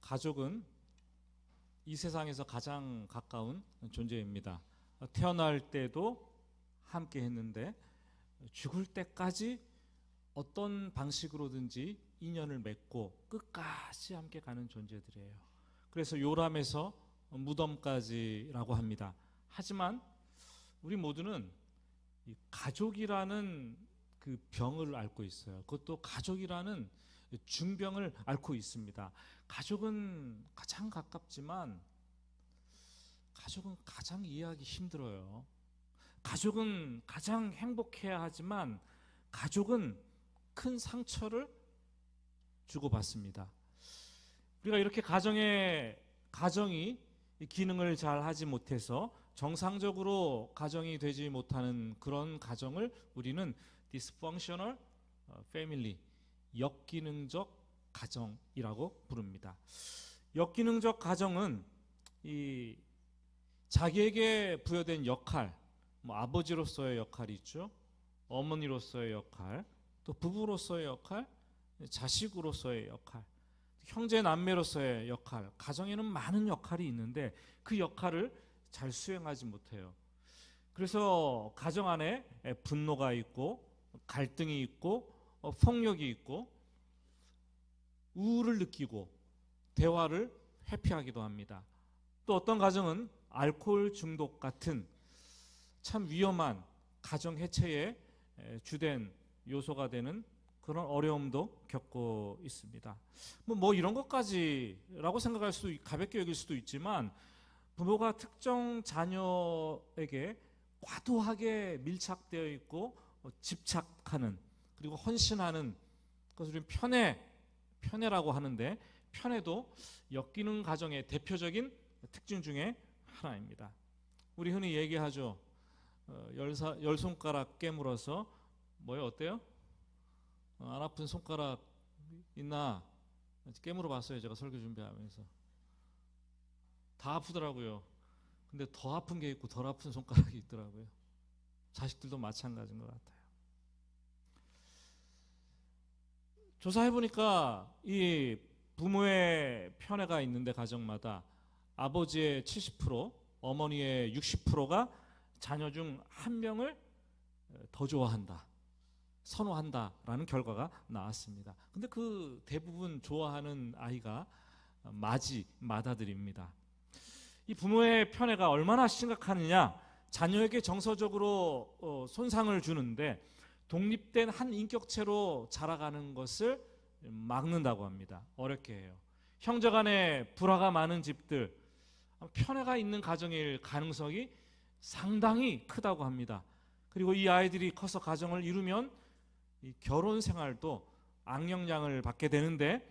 가족은 이 세상에서 가장 가까운 존재입니다. 태어날 때도 함께 했는데 죽을 때까지 어떤 방식으로든지 인연을 맺고 끝까지 함께 가는 존재들이에요. 그래서 요람에서 무덤까지라고 합니다. 하지만 우리 모두는 이 가족이라는 그 병을 앓고 있어요. 그것도 가족이라는 중병을 앓고 있습니다. 가족은 가장 가깝지만 가족은 가장 이해하기 힘들어요. 가족은 가장 행복해야 하지만 가족은 큰 상처를 주고받습니다. 우리가 이렇게 가정이 기능을 잘 하지 못해서 정상적으로 가정이 되지 못하는 그런 가정을 우리는 dysfunctional family, 역기능적 가정이라고 부릅니다. 역기능적 가정은 이 자기에게 부여된 역할, 아버지로서의 역할이 있죠. 어머니로서의 역할, 또 부부로서의 역할, 자식으로서의 역할, 형제 남매로서의 역할, 가정에는 많은 역할이 있는데 그 역할을 잘 수행하지 못해요. 그래서 가정 안에 분노가 있고 갈등이 있고 폭력이 있고 우울을 느끼고 대화를 회피하기도 합니다. 또 어떤 가정은 알코올 중독 같은 참 위험한 가정 해체의 주된 요소가 되는 그런 어려움도 겪고 있습니다. 뭐 이런 것까지라고 생각할 수도, 가볍게 여길 수도 있지만 부모가 특정 자녀에게 과도하게 밀착되어 있고 집착하는, 그리고 헌신하는 것을 편애라고 하는데, 편애도 역기능 가정의 대표적인 특징 중에 하나입니다. 우리 흔히 얘기하죠. 열 손가락 깨물어서 어때요? 안 아픈 손가락 있나? 깨물어 봤어요. 제가 설교 준비하면서. 다 아프더라고요. 근데 더 아픈 게 있고 덜 아픈 손가락이 있더라고요. 자식들도 마찬가지인 것 같아요. 조사해보니까 이 부모의 편애가 있는데 가정마다 아버지의 70%, 어머니의 60%가 자녀 중 한 명을 더 좋아한다, 선호한다라는 결과가 나왔습니다. 근데 그 대부분 좋아하는 아이가 맏아들입니다. 이 부모의 편애가 얼마나 심각하느냐, 자녀에게 정서적으로 손상을 주는데 독립된 한 인격체로 자라가는 것을 막는다고 합니다. 어렵게 해요. 형제간에 불화가 많은 집들, 편애가 있는 가정일 가능성이 상당히 크다고 합니다. 그리고 이 아이들이 커서 가정을 이루면 이 결혼 생활도 악영향을 받게 되는데,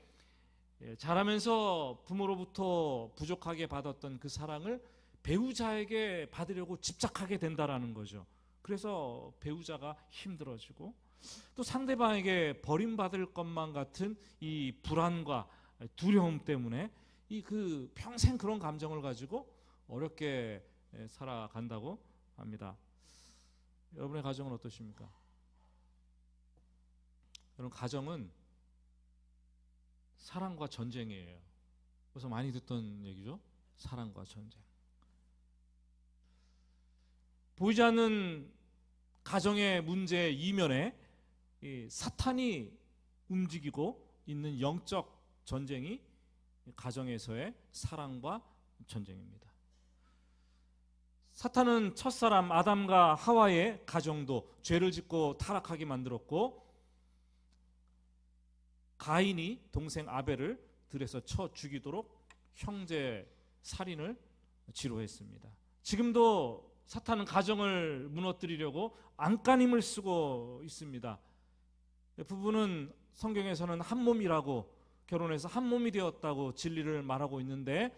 자라면서 부모로부터 부족하게 받았던 그 사랑을 배우자에게 받으려고 집착하게 된다라는 거죠. 그래서 배우자가 힘들어지고, 또 상대방에게 버림받을 것만 같은 이 불안과 두려움 때문에 그 평생 그런 감정을 가지고 어렵게 살아간다고 합니다. 여러분의 가정은 어떠십니까? 여러분, 가정은 사랑과 전쟁이에요. 그래서 많이 듣던 얘기죠. 사랑과 전쟁. 보이지 않는 가정의 문제 이면에 사탄이 움직이고 있는 영적 전쟁이 가정에서의 사랑과 전쟁입니다. 사탄은 첫사람 아담과 하와의 가정도 죄를 짓고 타락하게 만들었고, 가인이 동생 아벨을 들에서 쳐 죽이도록 형제 살인을 지로했습니다. 지금도 사탄은 가정을 무너뜨리려고 안간힘을 쓰고 있습니다. 부부는 성경에서는 한 몸이라고, 결혼해서 한 몸이 되었다고 진리를 말하고 있는데,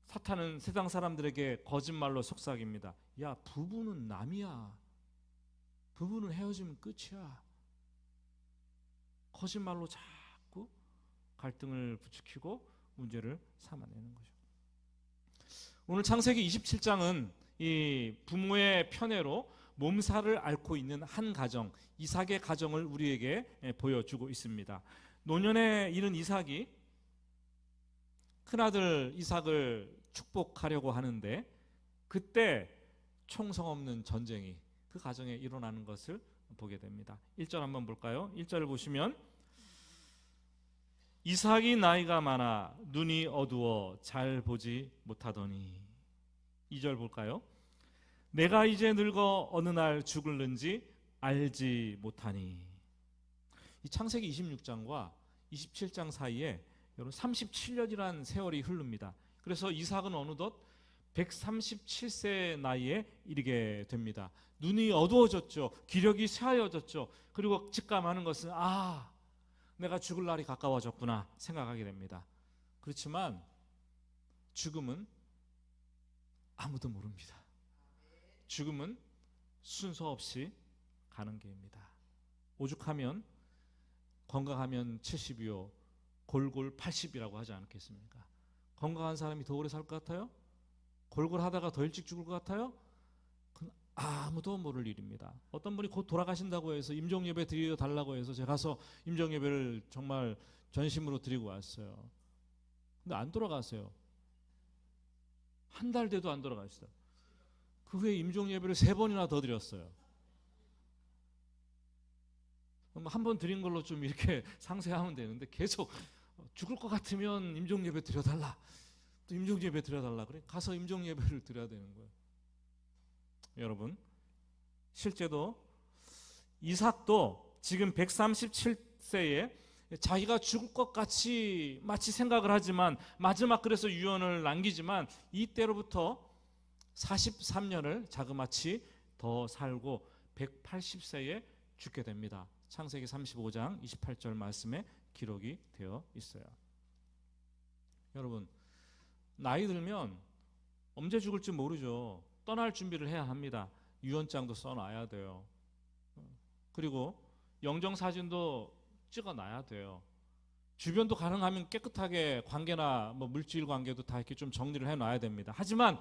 사탄은 세상 사람들에게 거짓말로 속삭입니다. 야, 부부는 남이야. 부부는 헤어지면 끝이야. 거짓말로 자꾸 갈등을 부추기고 문제를 삼아내는 거죠. 오늘 창세기 27장은 이 부모의 편애로 몸살을 앓고 있는 한 가정, 이삭의 가정을 우리에게 보여주고 있습니다. 노년에 이른 이삭이 큰아들 이삭을 축복하려고 하는데 그때 총성 없는 전쟁이 그 가정에 일어나는 것을 보게 됩니다. 1절 한번 볼까요? 1절을 보시면 이삭이 나이가 많아 눈이 어두워 잘 보지 못하더니 2절 볼까요? 내가 이제 늙어 어느 날 죽을는지 알지 못하니. 이 창세기 26장과 27장 사이에 여러분 37년이라는 세월이 흐릅니다. 그래서 이삭은 어느덧 137세 나이에 이르게 됩니다. 눈이 어두워졌죠. 기력이 쇠하여졌죠. 그리고 직감하는 것은 내가 죽을 날이 가까워졌구나 생각하게 됩니다. 그렇지만 죽음은 아무도 모릅니다. 죽음은 순서 없이 가는 길입니다. 오죽하면 건강하면 70이요 골골 80이라고 하지 않겠습니까? 건강한 사람이 더 오래 살 것 같아요? 골골하다가 더 일찍 죽을 것 같아요? 그건 아무도 모를 일입니다. 어떤 분이 곧 돌아가신다고 해서 임종예배 드려달라고 해서 제가 가서 임종예배를 정말 전심으로 드리고 왔어요. 근데 안 돌아가세요. 한 달 돼도 안 돌아가시다. 그 후에 임종예배를 3번이나 더 드렸어요. 한 번 드린 걸로 좀 이렇게 상세하면 되는데 계속 죽을 것 같으면 임종예배 드려달라. 또 임종예배 드려달라. 그래 가서 임종예배를 드려야 되는 거예요. 여러분 실제로 이삭도 지금 137세에 자기가 죽을 것 같이 마치 생각을 하지만 마지막 그래서 유언을 남기지만 이때로부터 43년을 자그마치 더 살고 180세에 죽게 됩니다. 창세기 35장 28절 말씀에 기록이 되어 있어요. 여러분 나이 들면 언제 죽을지 모르죠. 떠날 준비를 해야 합니다. 유언장도 써놔야 돼요. 그리고 영정사진도 찍어놔야 돼요. 주변도 가능하면 깨끗하게 관계나 물질 관계도 다 이렇게 좀 정리를 해놔야 됩니다. 하지만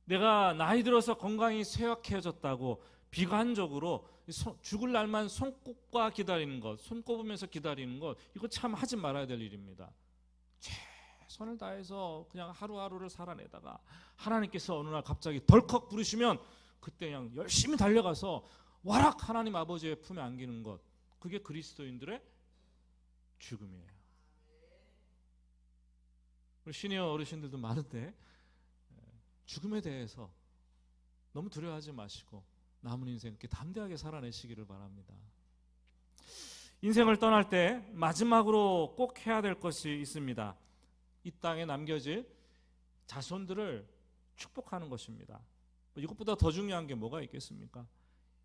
내가 나이 들어서 건강이 쇠약해졌다고 비관적으로 죽을 날만 손꼽아 기다리는 것, 손꼽으면서 기다리는 것, 이거 참 하지 말아야 될 일입니다. 최선을 다해서 그냥 하루하루를 살아내다가 하나님께서 어느 날 갑자기 덜컥 부르시면 그때 그냥 열심히 달려가서 와락 하나님 아버지의 품에 안기는 것, 그게 그리스도인들의 죽음이에요. 우리 시니어 어르신들도 많은데 죽음에 대해서 너무 두려워하지 마시고 남은 인생 그렇게 담대하게 살아내시기를 바랍니다. 인생을 떠날 때 마지막으로 꼭 해야 될 것이 있습니다. 이 땅에 남겨질 자손들을 축복하는 것입니다. 이것보다 더 중요한 게 뭐가 있겠습니까?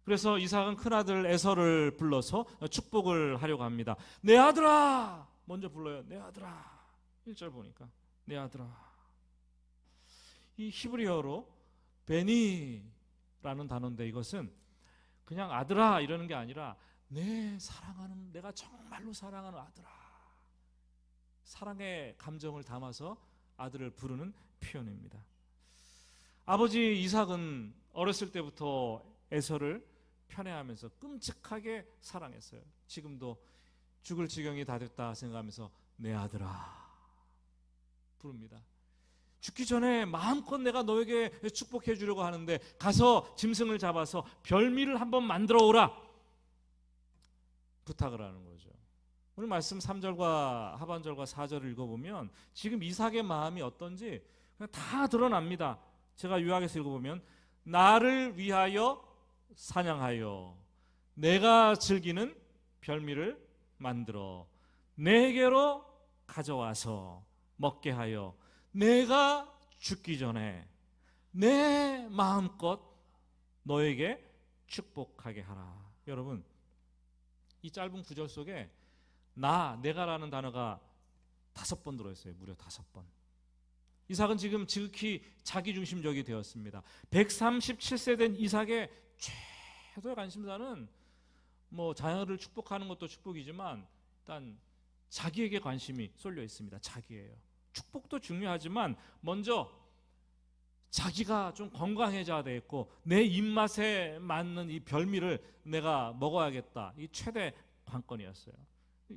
그래서 이삭은 큰아들 에서를 불러서 축복을 하려고 합니다. 내 아들아! 먼저 불러요. 내 아들아. 1절 보니까 내 아들아. 이 히브리어로 베니라는 단어인데 이것은 그냥 아들아 이러는 게 아니라 내 사랑하는, 내가 정말로 사랑하는 아들아. 사랑의 감정을 담아서 아들을 부르는 표현입니다. 아버지 이삭은 어렸을 때부터 에서를 편애하면서 끔찍하게 사랑했어요. 지금도 죽을 지경이 다 됐다 생각하면서 내 아들아 부릅니다. 죽기 전에 마음껏 내가 너에게 축복해 주려고 하는데 가서 짐승을 잡아서 별미를 한번 만들어 오라 부탁을 하는 거죠. 오늘 말씀 3절과 하반절과 4절을 읽어보면 지금 이삭의 마음이 어떤지 그냥 다 드러납니다. 제가 요약해서 읽어보면 나를 위하여 사냥하여 내가 즐기는 별미를 만들어 내게로 가져와서 먹게 하여 내가 죽기 전에 내 마음껏 너에게 축복하게 하라. 여러분 이 짧은 구절 속에 내가라는 단어가 5번 들어있어요. 무려 5번. 이삭은 지금 지극히 자기중심적이 되었습니다. 137세 된 이삭의 최고의 관심사는 자녀를 축복하는 것도 축복이지만 일단 자기에게 관심이 쏠려 있습니다. 자기예요. 축복도 중요하지만 먼저 자기가 좀 건강해져야 되겠고 내 입맛에 맞는 이 별미를 내가 먹어야겠다. 이 최대 관건이었어요.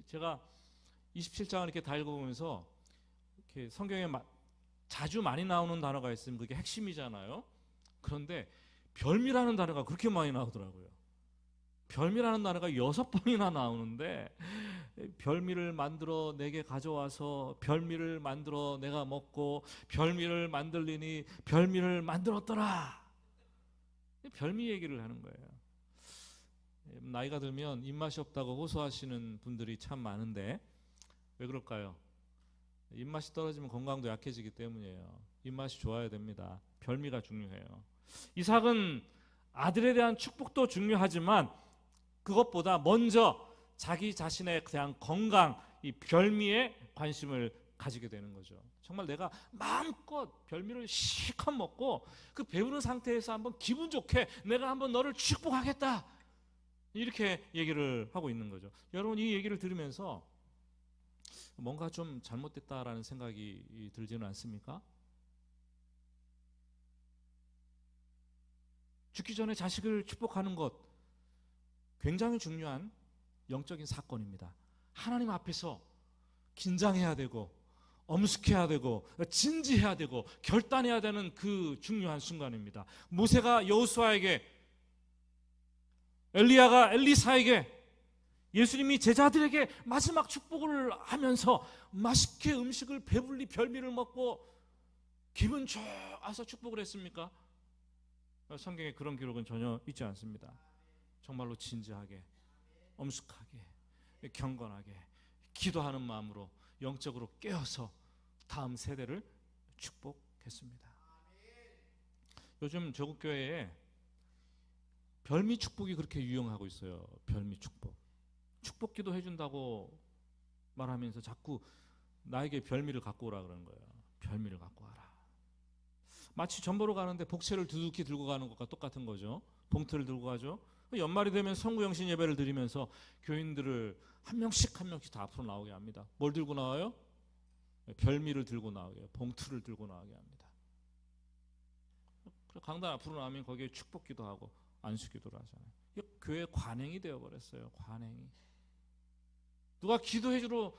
제가 27장을 이렇게 다 읽어보면서 이렇게 성경에 자주 많이 나오는 단어가 있으면 그게 핵심이잖아요. 그런데 별미라는 단어가 그렇게 많이 나오더라고요. 별미라는 단어가 6번이나 나오는데, 별미를 만들어 내게 가져와서 별미를 만들어 내가 먹고 별미를 만들리니 별미를 만들었더라. 별미 얘기를 하는 거예요. 나이가 들면 입맛이 없다고 호소하시는 분들이 참 많은데 왜 그럴까요? 입맛이 떨어지면 건강도 약해지기 때문이에요. 입맛이 좋아야 됩니다. 별미가 중요해요. 이삭은 아들에 대한 축복도 중요하지만 그것보다 먼저 자기 자신에 대한 건강, 이 별미에 관심을 가지게 되는 거죠. 정말 내가 마음껏 별미를 실컷 먹고 그 배부른 상태에서 한번 기분 좋게 내가 한번 너를 축복하겠다, 이렇게 얘기를 하고 있는 거죠. 여러분, 이 얘기를 들으면서 뭔가 좀 잘못됐다라는 생각이 들지는 않습니까? 죽기 전에 자식을 축복하는 것 굉장히 중요한 영적인 사건입니다. 하나님 앞에서 긴장해야 되고 엄숙해야 되고 진지해야 되고 결단해야 되는 그 중요한 순간입니다. 모세가 여호수아에게, 엘리야가 엘리사에게, 예수님이 제자들에게 마지막 축복을 하면서 맛있게 음식을 배불리 별미를 먹고 기분 좋아서 축복을 했습니까? 성경에 그런 기록은 전혀 있지 않습니다. 정말로 진지하게, 엄숙하게, 경건하게 기도하는 마음으로 영적으로 깨어서 다음 세대를 축복했습니다. 요즘 조국교회에 별미 축복이 그렇게 유행하고 있어요. 별미 축복. 축복기도 해준다고 말하면서 자꾸 나에게 별미를 갖고 오라 그러는 거예요. 별미를 갖고 와라. 마치 전 보러 가는데 복채를 두둑히 들고 가는 것과 똑같은 거죠. 봉투를 들고 가죠. 연말이 되면 성구영신 예배를 드리면서 교인들을 한 명씩 다 앞으로 나오게 합니다. 뭘 들고 나와요? 별미를 들고 나오게, 봉투를 들고 나오게 합니다. 강단 앞으로 나오면 거기에 축복기도 하고 안수기도를 하잖아요. 이게 교회 관행이 되어버렸어요. 관행이. 누가 기도해주러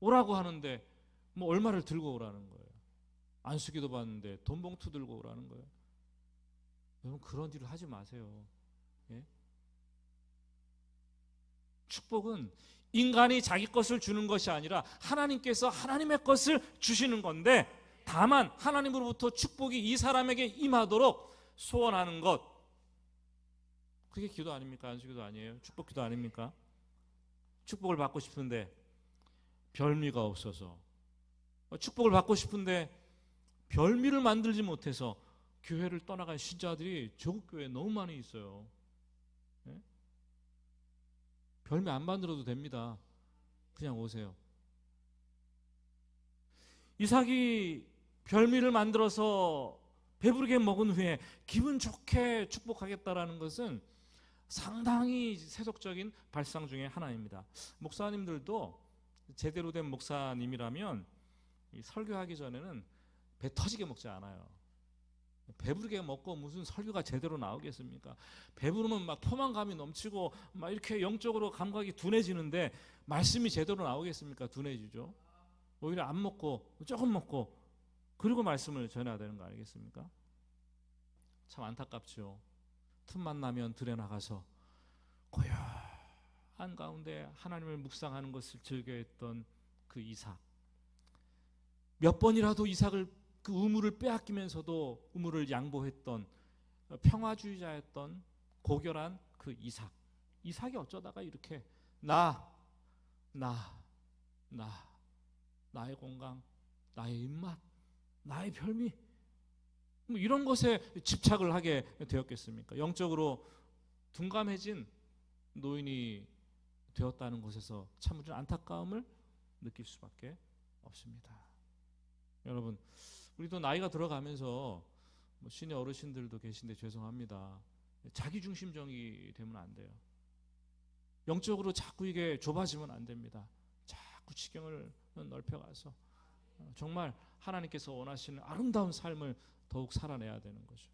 오라고 하는데 뭐 얼마를 들고 오라는 거예요. 안수기도 받는데 돈 봉투 들고 오라는 거예요. 여러분, 그런 일을 하지 마세요. 예? 축복은 인간이 자기 것을 주는 것이 아니라 하나님께서 하나님의 것을 주시는 건데, 다만 하나님으로부터 축복이 이 사람에게 임하도록 소원하는 것, 그게 기도 아닙니까? 안수기도 아니에요? 축복기도 아닙니까? 축복을 받고 싶은데 별미가 없어서, 축복을 받고 싶은데 별미를 만들지 못해서 교회를 떠나간 신자들이 조국교회에 너무 많이 있어요. 예? 별미 안 만들어도 됩니다. 그냥 오세요. 이삭이 별미를 만들어서 배부르게 먹은 후에 기분 좋게 축복하겠다라는 것은 상당히 세속적인 발상 중에 하나입니다. 목사님들도 제대로 된 목사님이라면 설교하기 전에는 배 터지게 먹지 않아요. 배부르게 먹고 무슨 설교가 제대로 나오겠습니까? 배부르면 막 포만감이 넘치고 막 이렇게 영적으로 감각이 둔해지는데 말씀이 제대로 나오겠습니까? 둔해지죠. 오히려 안 먹고 조금 먹고 그리고 말씀을 전해야 되는 거 아니겠습니까? 참 안타깝죠. 틈만 나면 들에 나가서 고요한 가운데 하나님을 묵상하는 것을 즐겨했던 그 이삭. 몇 번이라도 이삭을 그 의무를 빼앗기면서도 의무를 양보했던 평화주의자였던 고결한 그 이삭. 이삭이 어쩌다가 이렇게 나의 건강, 나의 입맛, 나의 별미, 뭐 이런 것에 집착을 하게 되었겠습니까? 영적으로 둔감해진 노인이 되었다는 것에서 참으로 안타까움을 느낄 수밖에 없습니다. 여러분, 우리도 나이가 들어가면서 시니어 어르신들도 계신데 죄송합니다. 자기중심적이 되면 안 돼요. 영적으로 자꾸 이게 좁아지면 안 됩니다. 자꾸 지경을 넓혀가서 정말 하나님께서 원하시는 아름다운 삶을 더욱 살아내야 되는 거죠.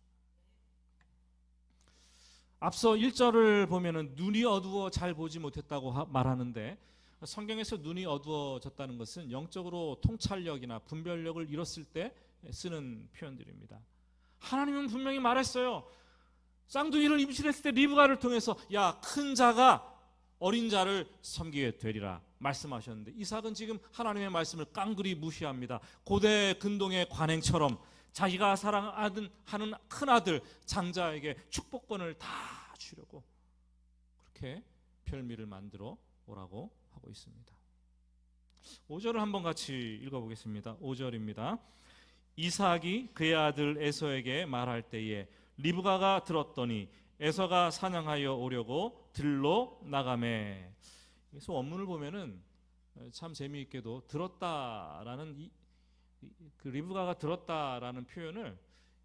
앞서 1절을 보면은 눈이 어두워 잘 보지 못했다고 말하는데 성경에서 눈이 어두워졌다는 것은 영적으로 통찰력이나 분별력을 잃었을 때 쓰는 표현들입니다. 하나님은 분명히 말했어요. 쌍둥이를 임신했을 때 리브가를 통해서 야, 큰 자가 어린 자를 섬기게 되리라 말씀하셨는데, 이삭은 지금 하나님의 말씀을 깡그리 무시합니다. 고대 근동의 관행처럼 자기가 사랑하는 큰 아들 장자에게 축복권을 다 주려고 그렇게 별미를 만들어 오라고 하고 있습니다. 5절을 한번 같이 읽어보겠습니다. 5절입니다. 이삭이 그의 아들 에서에게 말할 때에 리브가가 들었더니 에서가 사냥하여 오려고 들로 나가매. 그래서 원문을 보면은 참 재미있게도 들었다라는 그 리브가가 들었다라는 표현을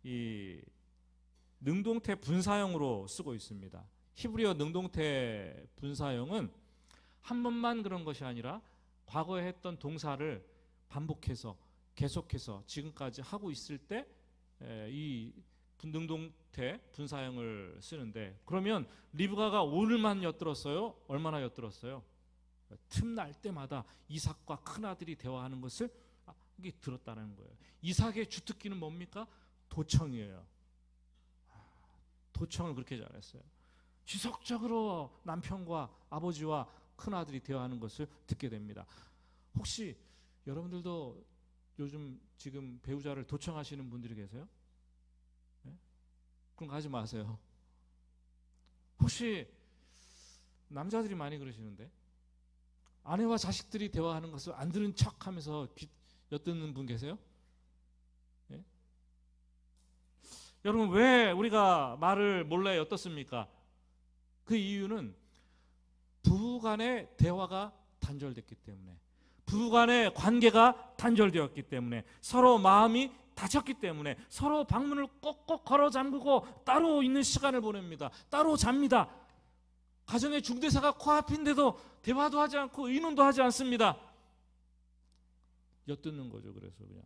이 능동태 분사형으로 쓰고 있습니다. 히브리어 능동태 분사형은 한 번만 그런 것이 아니라 과거에 했던 동사를 반복해서 계속해서 지금까지 하고 있을 때 이 능동태 분사형을 쓰는데, 그러면 리브가가 오늘만 엿들었어요? 얼마나 엿들었어요? 틈날 때마다 이삭과 큰아들이 대화하는 것을 이게 들었다는 거예요. 이삭의 주특기는 뭡니까? 도청이에요. 도청을 그렇게 잘했어요. 지속적으로 남편과 아버지와 큰아들이 대화하는 것을 듣게 됩니다. 혹시 여러분들도 요즘 지금 배우자를 도청하시는 분들이 계세요? 네? 그럼 가지 마세요. 혹시 남자들이 많이 그러시는데 아내와 자식들이 대화하는 것을 안 들은 척하면서 엿듣는 분 계세요? 네? 여러분, 왜 우리가 말을 몰래 엿듣습니까? 그 이유는 부부간의 대화가 단절됐기 때문에, 부부간의 관계가 단절되었기 때문에, 서로 마음이 다쳤기 때문에 서로 방문을 꼭꼭 걸어 잠그고 따로 있는 시간을 보냅니다. 따로 잡니다. 가정의 중대사가 코앞인데도 대화도 하지 않고 의논도 하지 않습니다. 엿듣는 거죠. 그래서 그냥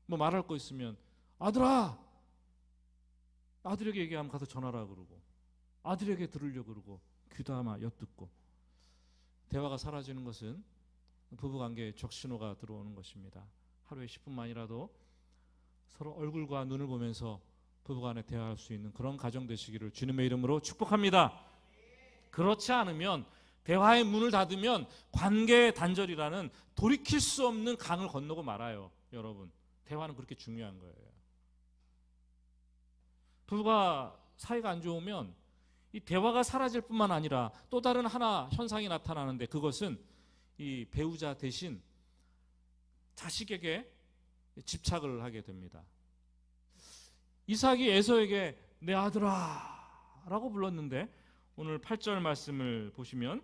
뭐 말할 거 있으면 아들아, 아들에게 얘기하면 가서 전화라 그러고, 아들에게 들으려고 그러고, 귀담아 엿듣고. 대화가 사라지는 것은 부부관계에 적신호가 들어오는 것입니다. 하루에 10분만이라도 서로 얼굴과 눈을 보면서 부부간에 대화할 수 있는 그런 가정 되시기를 주님의 이름으로 축복합니다. 그렇지 않으면, 대화의 문을 닫으면 관계의 단절이라는 돌이킬 수 없는 강을 건너고 말아요. 여러분, 대화는 그렇게 중요한 거예요. 부부가 사이가 안 좋으면 이 대화가 사라질 뿐만 아니라 또 다른 하나 현상이 나타나는데, 그것은 이 배우자 대신 자식에게 집착을 하게 됩니다. 이삭이 에서에게 내 아들아 라고 불렀는데, 오늘 8절 말씀을 보시면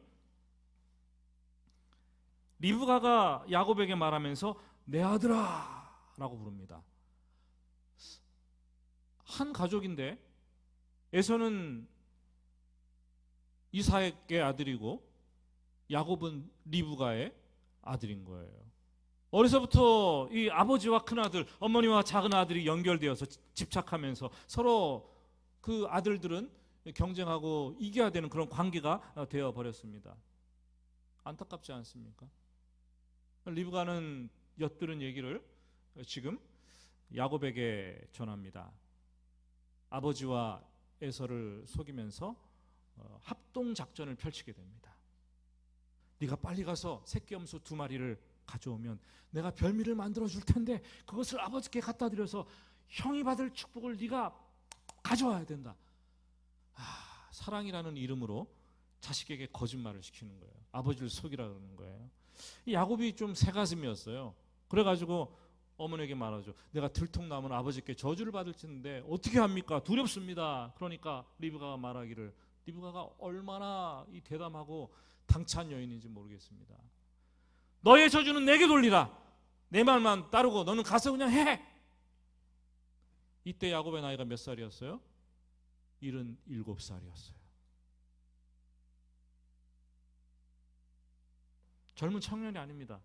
리브가가 야곱에게 말하면서 내 아들아 라고 부릅니다. 한 가족인데 에서는 이삭의 아들이고 야곱은 리브가의 아들인 거예요. 어려서부터 이 아버지와 큰아들, 어머니와 작은 아들이 연결되어서 집착하면서 서로 그 아들들은 경쟁하고 이겨야 되는 그런 관계가 되어버렸습니다. 안타깝지 않습니까? 리브가는 엿들은 얘기를 지금 야곱에게 전합니다. 아버지와 에서를 속이면서 합동작전을 펼치게 됩니다. 네가 빨리 가서 새끼염소 2마리를 가져오면 내가 별미를 만들어 줄 텐데 그것을 아버지께 갖다 드려서 형이 받을 축복을 네가 가져와야 된다. 사랑이라는 이름으로 자식에게 거짓말을 시키는 거예요. 아버지를 속이라 그러는 거예요. 이 야곱이 좀 새가슴이었어요. 그래가지고 어머니에게 말하죠. 내가 들통나면 아버지께 저주를 받을 텐데 어떻게 합니까? 두렵습니다. 그러니까 리브가가 말하기를, 리브가가 얼마나 이 대담하고 당찬 여인인지 모르겠습니다. 너의 저주는 내게 돌리라. 내 말만 따르고 너는 가서 그냥 해. 이때 야곱의 나이가 몇 살이었어요? 77살이었어요. 젊은 청년이 아닙니다.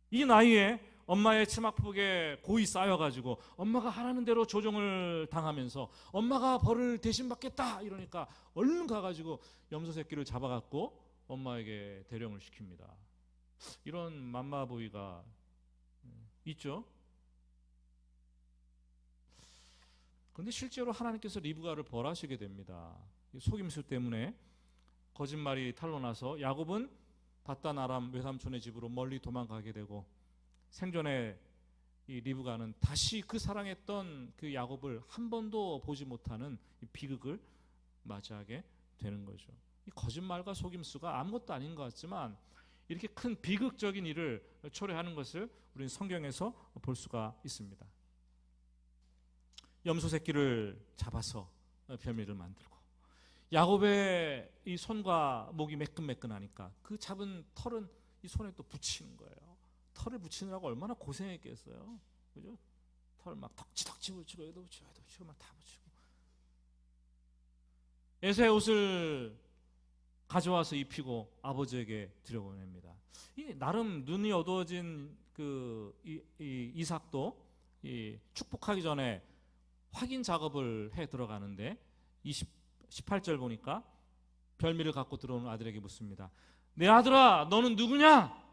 이 나이에 엄마의 치마폭에 고이 쌓여가지고 엄마가 하라는 대로 조종을 당하면서 엄마가 벌을 대신 받겠다 이러니까 얼른 가가지고 염소 새끼를 잡아갖고 엄마에게 대령을 시킵니다. 이런 맘마보이가 있죠. 그런데 실제로 하나님께서 리브가를 벌하시게 됩니다. 속임수 때문에 거짓말이 탄로나서 야곱은 바단 아람 외삼촌의 집으로 멀리 도망가게 되고, 생전에 이 리브가는 다시 그 사랑했던 그 야곱을 한 번도 보지 못하는 이 비극을 맞이하게 되는 거죠. 이 거짓말과 속임수가 아무것도 아닌 것 같지만 이렇게 큰 비극적인 일을 초래하는 것을 우리는 성경에서 볼 수가 있습니다. 염소 새끼를 잡아서 별미를 만들고, 야곱의 이 손과 목이 매끈매끈하니까 그 잡은 털은 이 손에 또 붙이는 거예요. 털을 붙이느라고 얼마나 고생했겠어요. 그죠? 털 막 덕지덕지 붙이고 여기도 붙이고 여기도 붙이고 막 다 붙이고. 에서의 옷을 가져와서 입히고 아버지에게 들여보냅니다. 이 나름 눈이 어두워진 이삭도 축복하기 전에 확인 작업을 해 들어가는데 18절 보니까 별미를 갖고 들어오는 아들에게 묻습니다. 내 아들아, 너는 누구냐?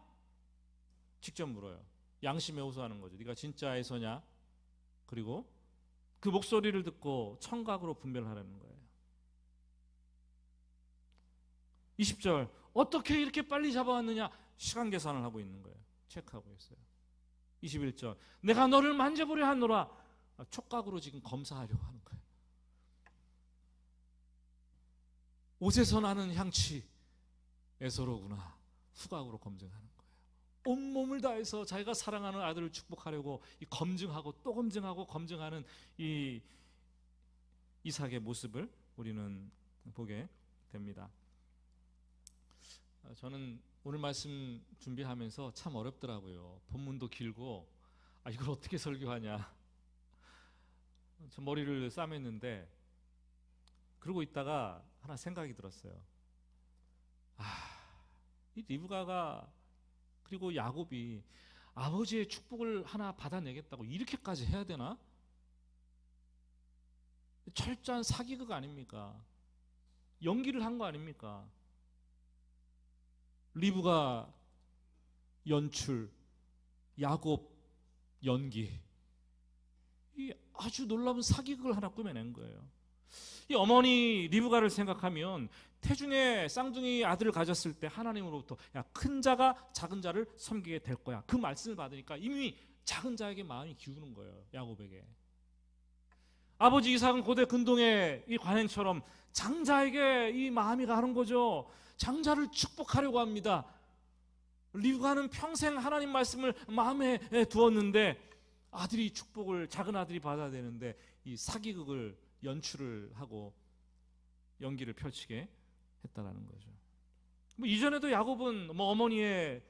직접 물어요. 양심에 호소하는 거죠. 네가 진짜 에서냐? 그리고 그 목소리를 듣고 청각으로 분별하라는 거예요. 20절, 어떻게 이렇게 빨리 잡아왔느냐? 시간 계산을 하고 있는 거예요. 체크하고 있어요. 21절, 내가 너를 만져보려 하노라. 촉각으로 지금 검사하려고 하는 거예요. 옷에서 나는 향취, 에서로구나. 후각으로 검증하는 거예요. 온몸을 다해서 자기가 사랑하는 아들을 축복하려고 검증하고 또 검증하고 검증하는 이 이삭의 모습을 우리는 보게 됩니다. 저는 오늘 말씀 준비하면서 참 어렵더라고요. 본문도 길고 이걸 어떻게 설교하냐. 저 머리를 싸맸는데 그러고 있다가 하나 생각이 들었어요. 이 리브가가 그리고 야곱이 아버지의 축복을 하나 받아내겠다고 이렇게까지 해야 되나? 철저한 사기극 아닙니까? 연기를 한 거 아닙니까? 리브가 연출, 야곱 연기, 이 아주 놀라운 사기극을 하나 꾸며낸 거예요. 이 어머니 리브가를 생각하면 태중에 쌍둥이 아들을 가졌을 때 하나님으로부터 야, 큰 자가 작은 자를 섬기게 될 거야, 그 말씀을 받으니까 이미 작은 자에게 마음이 기우는 거예요. 야곱에게. 아버지 이삭은 고대 근동의 이 관행처럼 장자에게 이 마음이 가는 거죠. 장자를 축복하려고 합니다. 리브가는 평생 하나님 말씀을 마음에 두었는데 아들이 축복을, 작은 아들이 받아야 되는데 이 사기극을 연출을 하고 연기를 펼치게 했다라는 거죠. 이전에도 야곱은 어머니의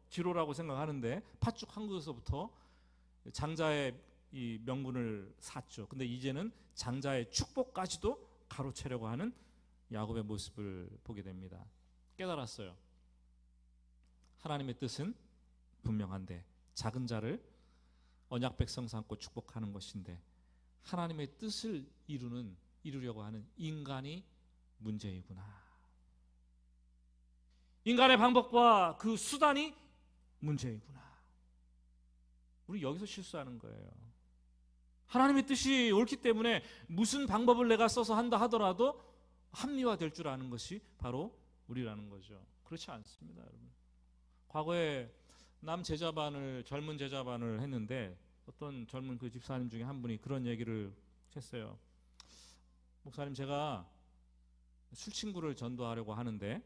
지로라고 생각하는데 팥죽 한 그릇에서부터 장자의 이 명분을 샀죠. 근데 이제는 장자의 축복까지도 가로채려고 하는 야곱의 모습을 보게 됩니다. 깨달았어요. 하나님의 뜻은 분명한데 작은 자를 언약 백성 삼고 축복하는 것인데 하나님의 뜻을 이루려고 하는 인간이 문제이구나. 인간의 방법과 그 수단이 문제이구나. 우리 여기서 실수하는 거예요. 하나님의 뜻이 옳기 때문에 무슨 방법을 내가 써서 한다 하더라도 합리화될 줄 아는 것이 바로 우리라는 거죠. 그렇지 않습니다, 여러분. 과거에 젊은 제자반을 했는데 어떤 젊은 그 집사님 중에 한 분이 그런 얘기를 했어요. 목사님, 제가 술 친구를 전도하려고 하는데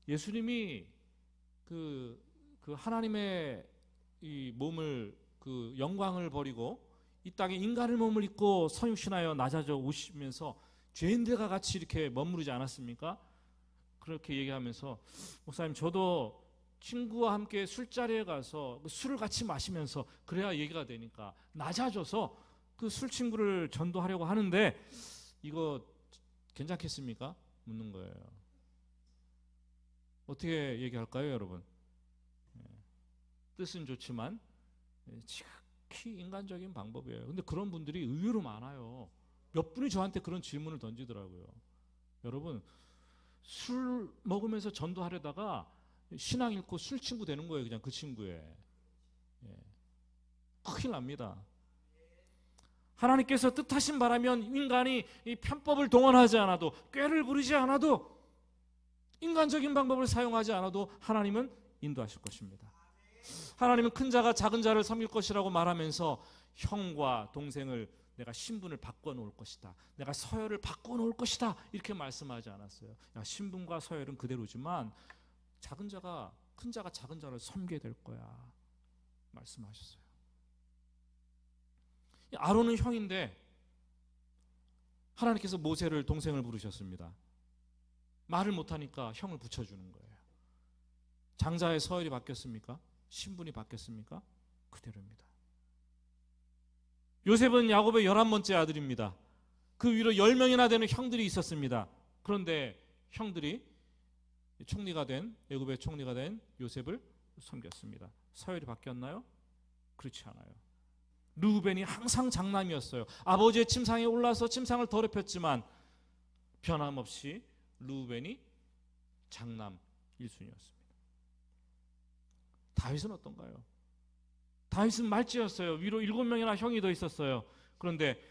예수님이 그 하나님의 이 몸을, 그 영광을 버리고 이 땅에 인간의 몸을 입고 성육신하여 낮아져 오시면서 죄인들과 같이 이렇게 머무르지 않았습니까? 그렇게 얘기하면서 목사님, 저도 친구와 함께 술자리에 가서 술을 같이 마시면서 그래야 얘기가 되니까 낮아져서 그 술 친구를 전도하려고 하는데 이거 괜찮겠습니까? 묻는 거예요. 어떻게 얘기할까요, 여러분? 뜻은 좋지만 지극히 인간적인 방법이에요. 근데 그런 분들이 의외로 많아요. 몇 분이 저한테 그런 질문을 던지더라고요. 여러분, 술 먹으면서 전도하려다가 신앙 잃고 술 친구 되는 거예요. 그냥 그 친구에. 예. 큰일 납니다. 하나님께서 뜻하신 바라면 인간이 이 편법을 동원하지 않아도, 꾀를 부리지 않아도, 인간적인 방법을 사용하지 않아도 하나님은 인도하실 것입니다. 하나님은 큰 자가 작은 자를 섬길 것이라고 말하면서 형과 동생을 내가 신분을 바꿔놓을 것이다, 내가 서열을 바꿔놓을 것이다, 이렇게 말씀하지 않았어요. 야, 신분과 서열은 그대로지만 작은 자가, 큰 자가 작은 자를 섬기게 될 거야 말씀하셨어요. 아론은 형인데 하나님께서 모세를 동생을 부르셨습니다. 말을 못하니까 형을 붙여주는 거예요. 장자의 서열이 바뀌었습니까? 신분이 바뀌었습니까? 그대로입니다. 요셉은 야곱의 11번째 아들입니다. 그 위로 10명이나 되는 형들이 있었습니다. 그런데 형들이 총리가 된, 애굽의 총리가 된 요셉을 섬겼습니다. 서열이 바뀌었나요? 그렇지 않아요. 르우벤이 항상 장남이었어요. 아버지의 침상에 올라서 침상을 더럽혔지만 변함없이 르우벤이 장남 1순위였습니다. 다윗은 어떤가요? 다윗은 말찌였어요. 위로 7명이나 형이 더 있었어요. 그런데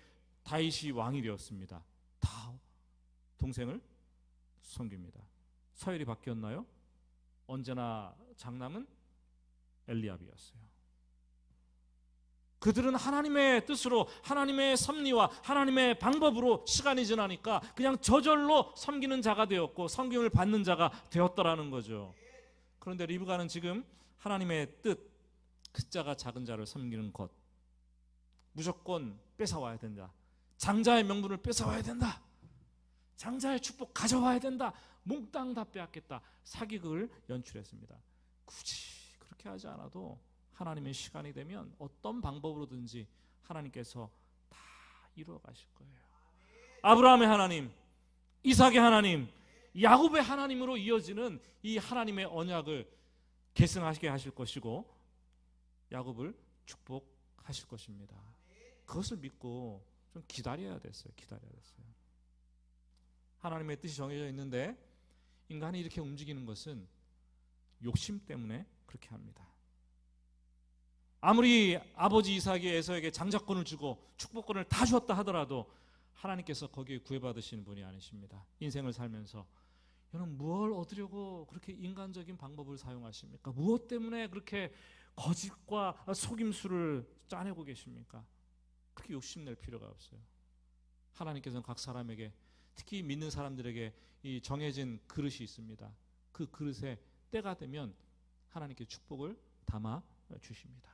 다윗이 왕이 되었습니다. 다 동생을 섬깁니다. 서열이 바뀌었나요? 언제나 장남은 엘리압이었어요. 그들은 하나님의 뜻으로, 하나님의 섭리와 하나님의 방법으로 시간이 지나니까 그냥 저절로 섬기는 자가 되었고 섬김을 받는 자가 되었더라는 거죠. 그런데 리브가는 지금 하나님의 뜻, 큰 자가 작은 자를 섬기는 것, 무조건 뺏어와야 된다, 장자의 명분을 뺏어와야 된다, 장자의 축복 가져와야 된다, 몽땅 다 빼앗겠다, 사기극을 연출했습니다. 굳이 그렇게 하지 않아도 하나님의 시간이 되면 어떤 방법으로든지 하나님께서 다 이루어 가실 거예요. 아브라함의 하나님, 이삭의 하나님, 야곱의 하나님으로 이어지는 이 하나님의 언약을 계승하게 하실 것이고 야곱을 축복하실 것입니다. 그것을 믿고 좀 기다려야 됐어요. 하나님의 뜻이 정해져 있는데 인간이 이렇게 움직이는 것은 욕심 때문에 그렇게 합니다. 아무리 아버지 이삭이 에서에게 장자권을 주고 축복권을 다 주었다 하더라도 하나님께서 거기에 구애받으시는 분이 아니십니다. 인생을 살면서 여러분 무엇을 얻으려고 그렇게 인간적인 방법을 사용하십니까? 무엇 때문에 그렇게 거짓과 속임수를 짜내고 계십니까? 그렇게 욕심낼 필요가 없어요. 하나님께서는 각 사람에게, 특히 믿는 사람들에게 이 정해진 그릇이 있습니다. 그 그릇에 때가 되면 하나님께 축복을 담아 주십니다.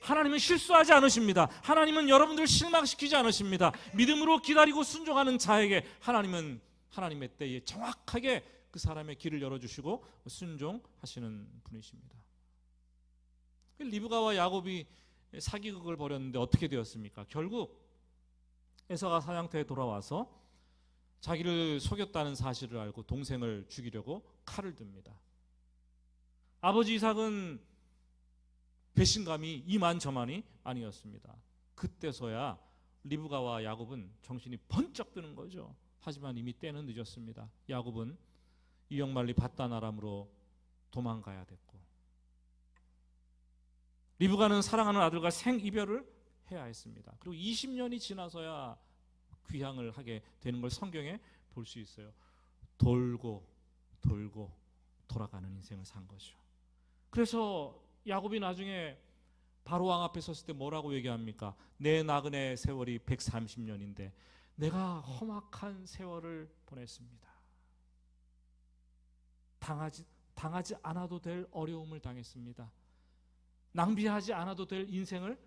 하나님은 실수하지 않으십니다. 하나님은 여러분들을 실망시키지 않으십니다. 믿음으로 기다리고 순종하는 자에게 하나님은 하나님의 때에 정확하게 그 사람의 길을 열어주시고 순종하시는 분이십니다. 리브가와 야곱이 사기극을 벌였는데 어떻게 되었습니까? 결국 에서가 사냥터에 돌아와서 자기를 속였다는 사실을 알고 동생을 죽이려고 칼을 듭니다. 아버지 이삭은 배신감이 이만저만이 아니었습니다. 그때서야 리브가와 야곱은 정신이 번쩍 드는 거죠. 하지만 이미 때는 늦었습니다. 야곱은 이역말리 밧단 아람으로 도망가야 됐고 리브가는 사랑하는 아들과 생이별을 해야 했습니다. 그리고 20년이 지나서야 귀향을 하게 되는 걸 성경에 볼 수 있어요. 돌고 돌아가는 인생을 산 거죠. 그래서 야곱이 나중에 바로 왕 앞에 섰을 때 뭐라고 얘기합니까? 내 나그네 세월이 130년인데 내가 험악한 세월을 보냈습니다. 당하지 않아도 될 어려움을 당했습니다. 낭비하지 않아도 될 인생을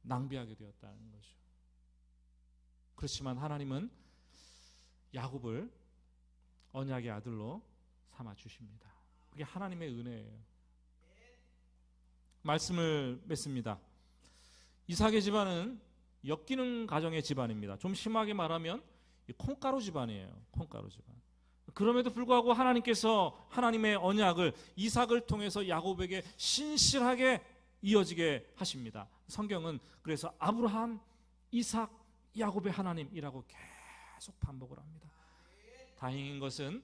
낭비하게 되었다는 거죠. 그렇지만 하나님은 야곱을 언약의 아들로 삼아 주십니다. 그게 하나님의 은혜예요. 말씀을 맺습니다. 이삭의 집안은 엮이는 가정의 집안입니다. 좀 심하게 말하면 콩가루 집안이에요. 콩가루 집안. 그럼에도 불구하고 하나님께서 하나님의 언약을 이삭을 통해서 야곱에게 신실하게 이어지게 하십니다. 성경은 그래서 아브라함, 이삭, 야곱의 하나님이라고 계속 반복을 합니다. 다행인 것은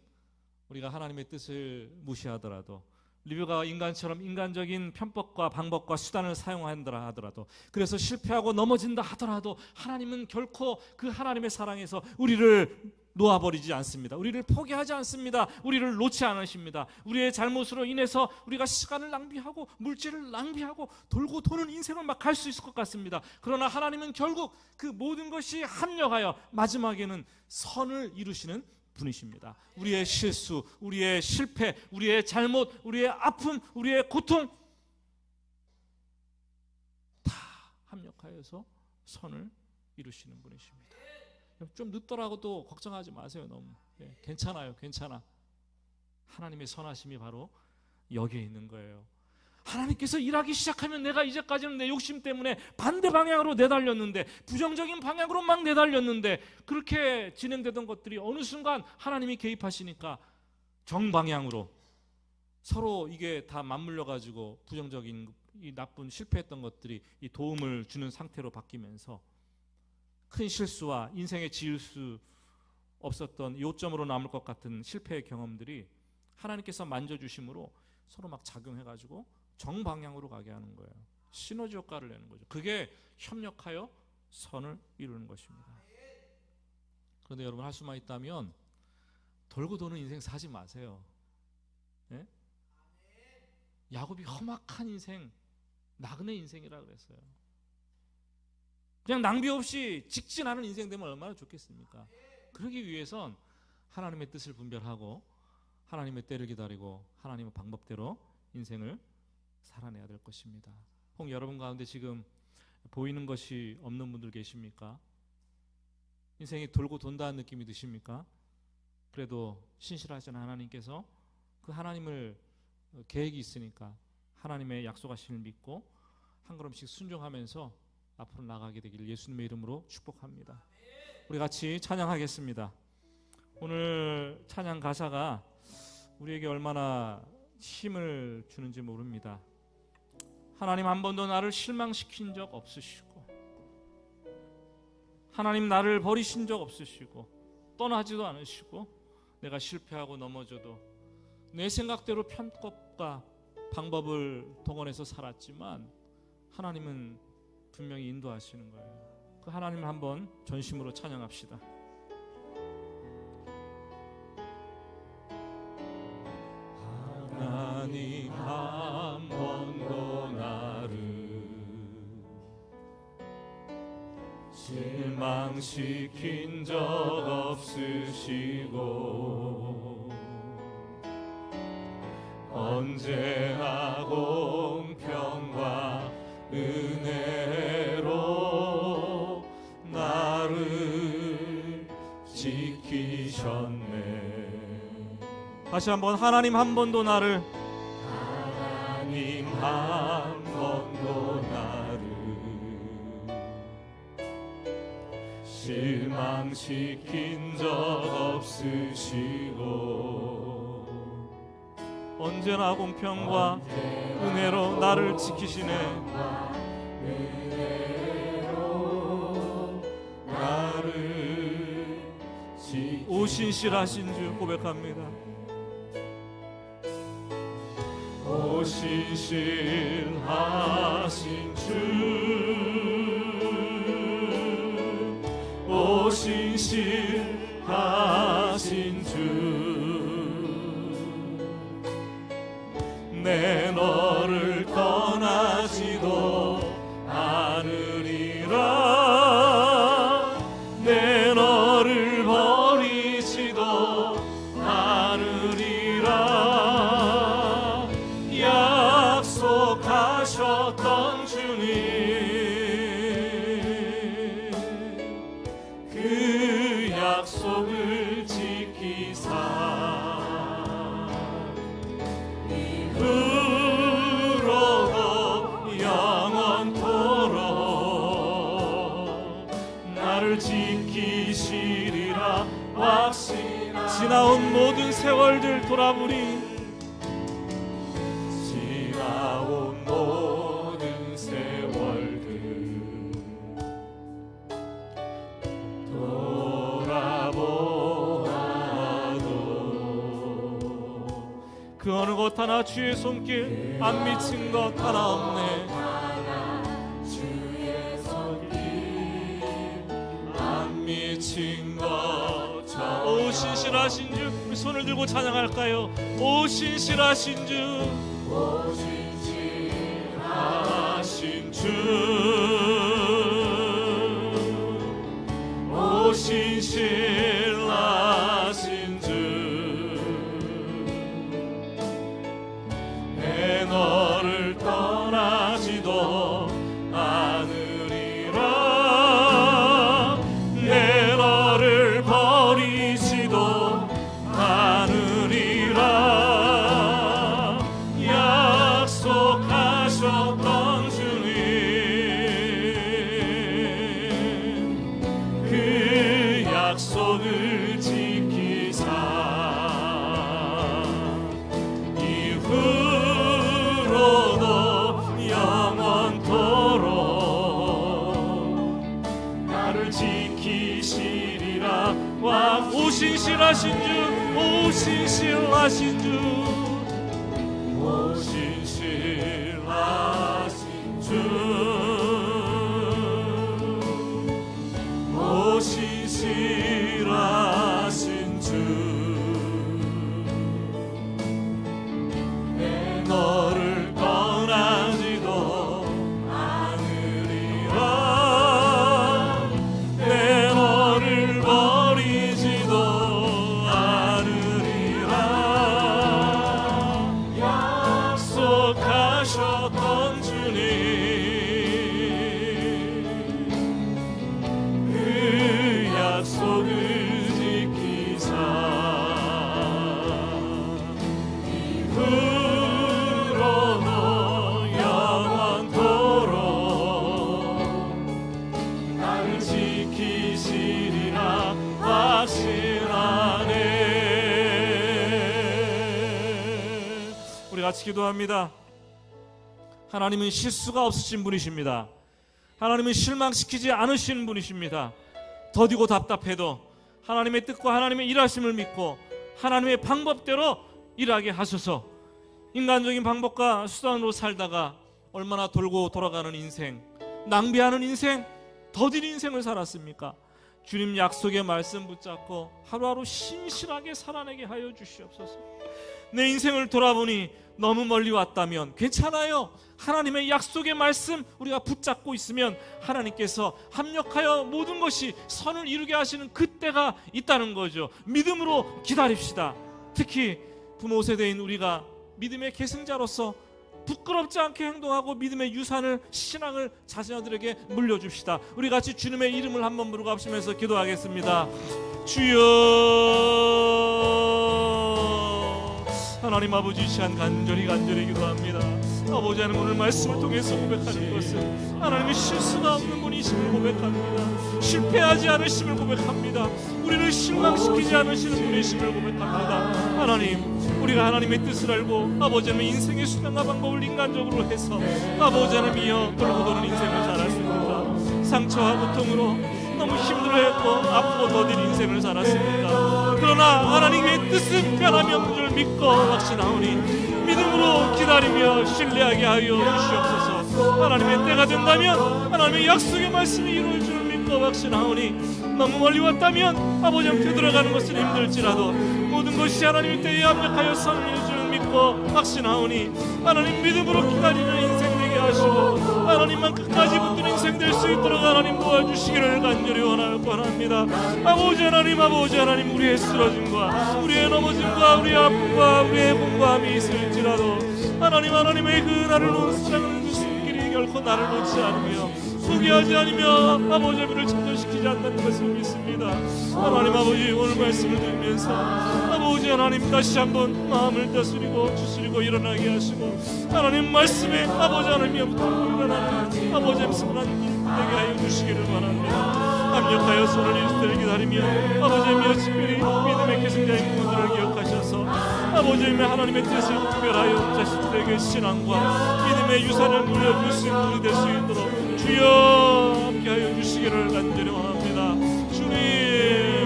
우리가 하나님의 뜻을 무시하더라도, 리브가가 인간처럼 인간적인 편법과 방법과 수단을 사용한다 하더라도, 그래서 실패하고 넘어진다 하더라도 하나님은 결코 그 하나님의 사랑에서 우리를 놓아버리지 않습니다. 우리를 포기하지 않습니다. 우리를 놓지 않으십니다. 우리의 잘못으로 인해서 우리가 시간을 낭비하고 물질을 낭비하고 돌고 도는 인생을 막 갈 수 있을 것 같습니다. 그러나 하나님은 결국 그 모든 것이 합력하여 마지막에는 선을 이루시는 분이십니다. 우리의 실수, 우리의 실패, 우리의 잘못, 우리의 아픔, 우리의 고통 다 합력하여서 선을 이루시는 분이십니다. 좀 늦더라고도 걱정하지 마세요. 너무 괜찮아요. 괜찮아. 하나님의 선하심이 바로 여기에 있는 거예요. 하나님께서 일하기 시작하면 내가 이제까지는 내 욕심 때문에 반대 방향으로 내달렸는데, 부정적인 방향으로 막 내달렸는데, 그렇게 진행되던 것들이 어느 순간 하나님이 개입하시니까 정방향으로 서로 이게 다 맞물려 가지고 부정적인 이 나쁜 실패했던 것들이 이 도움을 주는 상태로 바뀌면서 큰 실수와 인생에 지을 수 없었던 요점으로 남을 것 같은 실패의 경험들이 하나님께서 만져주심으로 서로 막 작용해가지고 정방향으로 가게 하는 거예요. 시너지 효과를 내는 거죠. 그게 협력하여 선을 이루는 것입니다. 그런데 여러분, 할 수만 있다면 돌고 도는 인생 사지 마세요. 네? 야곱이 험악한 인생, 나그네 인생이라 그랬어요. 그냥 낭비 없이 직진하는 인생 되면 얼마나 좋겠습니까? 그러기 위해선 하나님의 뜻을 분별하고 하나님의 때를 기다리고 하나님의 방법대로 인생을 살아내야 될 것입니다. 혹 여러분 가운데 지금 보이는 것이 없는 분들 계십니까? 인생이 돌고 돈다는 느낌이 드십니까? 그래도 신실하신 하나님께서 그 하나님을 계획이 있으니까 하나님의 약속하심을 믿고 한 걸음씩 순종하면서 앞으로 나가게 되기를 예수님의 이름으로 축복합니다. 우리 같이 찬양하겠습니다. 오늘 찬양 가사가 우리에게 얼마나 힘을 주는지 모릅니다. 하나님 한 번도 나를 실망시킨 적 없으시고, 하나님 나를 버리신 적 없으시고, 떠나지도 않으시고, 내가 실패하고 넘어져도 내 생각대로 편법과 방법을 동원해서 살았지만 하나님은 분명히 인도하시는 거예요. 그 하나님을 한번 전심으로 찬양합시다. 하나님 한 번도 나를 실망시킨 적 없으시고, 언제나 공평과 은혜로 나를 지키셨네. 다시 한번, 하나님 한 번도 나를, 하나님 한 번도 나를 실망시킨 적 없으시고, 언제나 공평과 은혜로 나를 지키시네. 오 신실하신 주 고백합니다. 오 신실하신 주, 오 신실하신 주, 내 너를 떠나지도 않으리라, 내 너를 버리지도 않으리라, 약속하셨던 주님, 그 약속을 지키사 지키시리라 확신하네. 지나온 모든 세월들 돌아보니, 지나온 모든 세월들 돌아보아도 그 어느 것 하나 주의 손길 안 미친 것 하나 없네. 주의 손길 안 미친 것. 자, 오 신실하신 주, 우리 손을 들고 찬양할까요? 오 신실하신 주, 오 신실하신 주, 오 신실하신 주, 내 너를 떠나지도 않으리라, 내 너를 버리지도 않으리라, 약속하셨던 주님, 그 약속을 지키사 이후로도 영원토록 나를 지키시리라. 와, 오 신실하신 주, 오 신실하신 주, 오 신실하신 주, 오 신실하신 주, 내 너를 떠나지도 않으리라, 내 너를 버리지도 않으리라, 약속하셨던 주님, 그 약속을 지키사 이후로도 영원토록 나를 지키시리라 확신하네. 우리 같이 기도합니다. 하나님은 실수가 없으신 분이십니다. 하나님은 실망시키지 않으시는 분이십니다. 더디고 답답해도 하나님의 뜻과 하나님의 일하심을 믿고 하나님의 방법대로 일하게 하소서. 인간적인 방법과 수단으로 살다가 얼마나 돌고 돌아가는 인생, 낭비하는 인생, 더딘 인생을 살았습니까? 주님 약속의 말씀 붙잡고 하루하루 신실하게 살아내게 하여 주시옵소서. 내 인생을 돌아보니 너무 멀리 왔다면 괜찮아요. 하나님의 약속의 말씀 우리가 붙잡고 있으면 하나님께서 합력하여 모든 것이 선을 이루게 하시는 그때가 있다는 거죠. 믿음으로 기다립시다. 특히 부모 세대인 우리가 믿음의 계승자로서 부끄럽지 않게 행동하고 믿음의 유산을, 신앙을 자녀들에게 물려줍시다. 우리 같이 주님의 이름을 한번 부르고 합시면서 기도하겠습니다. 주여, 하나님 아버지, 이 시간 간절히 기도합니다. 아버지 하나님, 오늘 말씀을 통해서 고백하는 것은 하나님의 실수가 없는 분이심을 고백합니다. 실패하지 않으심을 고백합니다. 우리를 실망시키지 않으시는 분이심을 고백합니다. 하나님, 우리가 하나님의 뜻을 알고 아버지 하나님 인생의 수단과 방법을 인간적으로 해서 아버지 하나님이여 돌고 도는 인생을 살았습니다. 상처와 고통으로 너무 힘들어했고 아프고 더딘 인생을 살았습니다. 그러나 하나님의 뜻은 변함이 없는 줄 믿고 확신하오니 믿음으로 기다리며 신뢰하게 하여 주시옵소서. 하나님의 때가 된다면 하나님의 약속의 말씀이 이루어질 줄 믿고 확신하오니 너무 멀리 왔다면 아버지 앞에 들어가는 것은 힘들지라도 모든 것이 하나님의 때에 합력하여 선을 이루어질 줄 믿고 확신하오니 하나님 믿음으로 기다리는 인생 되게 하시고 하나님만 끝까지 붙든 인생 될 수 있도록 하나님 도와주시기를 간절히 원합니다. 아버지 하나님, 우리의 쓰러짐과 우리의 넘어짐과 우리의 아픔과 우리의 공고함이 있을지라도 하나님의 그 나를 놓은 사랑하는 그 손길이 결코 나를 놓지 않으며 포기하지 않으며 아버지 하나님을 참전시키지 않는 것을 믿습니다. 하나님 아버지, 오늘 말씀을 들으면서 아버지 하나님 다시 한번 마음을 다스리고 추스리고 일어나게 하시고 하나님 말씀에 아버지 하나님이 붙들고 일어나는 아버지 하나님 되게 하여 주시기를 바랍니다. 합력하여 손을 이룰 때를 기다리며 아버지 하나님 특별히 믿음의 계승자인 분들을 기억하셔서 아버지 하나님의 뜻을 특별하여 자신들에게 신앙과 믿음의 유산을 물려줄 수 있는 분이 될 수 있도록 주여 함께하여 주시기를 간절히 원합니다. 주님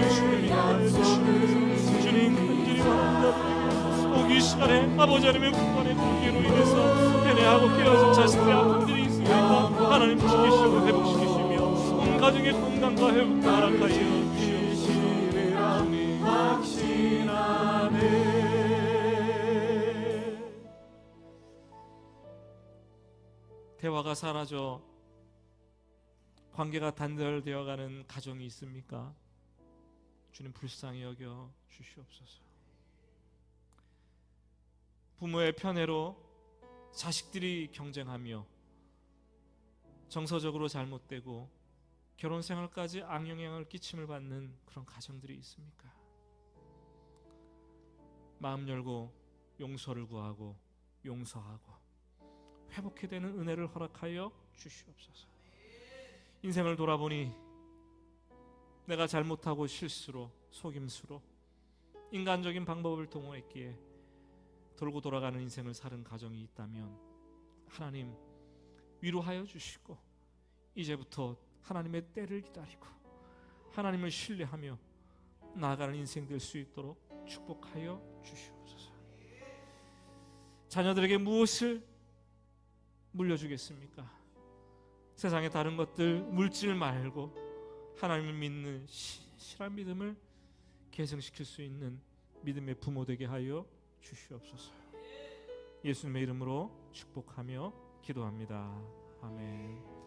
간절히 원합니다. 이 시간에 아버지 하나님의 분간의 공기로 인해서 편애하고 깨어진 자식들의 아픔들이 있습니다. 하나님 지키시고 회복시키시며 온 가정의 건강과 회복과 허락하여 주시옵소서. 주님 확신하네. 대화가 사라져 관계가 단절되어가는 가정이 있습니까? 주님 불쌍히 여겨 주시옵소서. 부모의 편애로 자식들이 경쟁하며 정서적으로 잘못되고 결혼생활까지 악영향을 끼침을 받는 그런 가정들이 있습니까? 마음 열고 용서를 구하고 용서하고 회복해야 되는 은혜를 허락하여 주시옵소서. 인생을 돌아보니 내가 잘못하고 실수로 속임수로 인간적인 방법을 동원했기에 돌고 돌아가는 인생을 사는 가정이 있다면 하나님 위로하여 주시고 이제부터 하나님의 때를 기다리고 하나님을 신뢰하며 나아가는 인생 될 수 있도록 축복하여 주시옵소서. 자녀들에게 무엇을 물려주겠습니까? 세상의 다른 것들 물질 말고 하나님을 믿는 실한 믿음을 계승시킬 수 있는 믿음의 부모 되게 하여 주시옵소서. 예수님의 이름으로 축복하며 기도합니다. 아멘.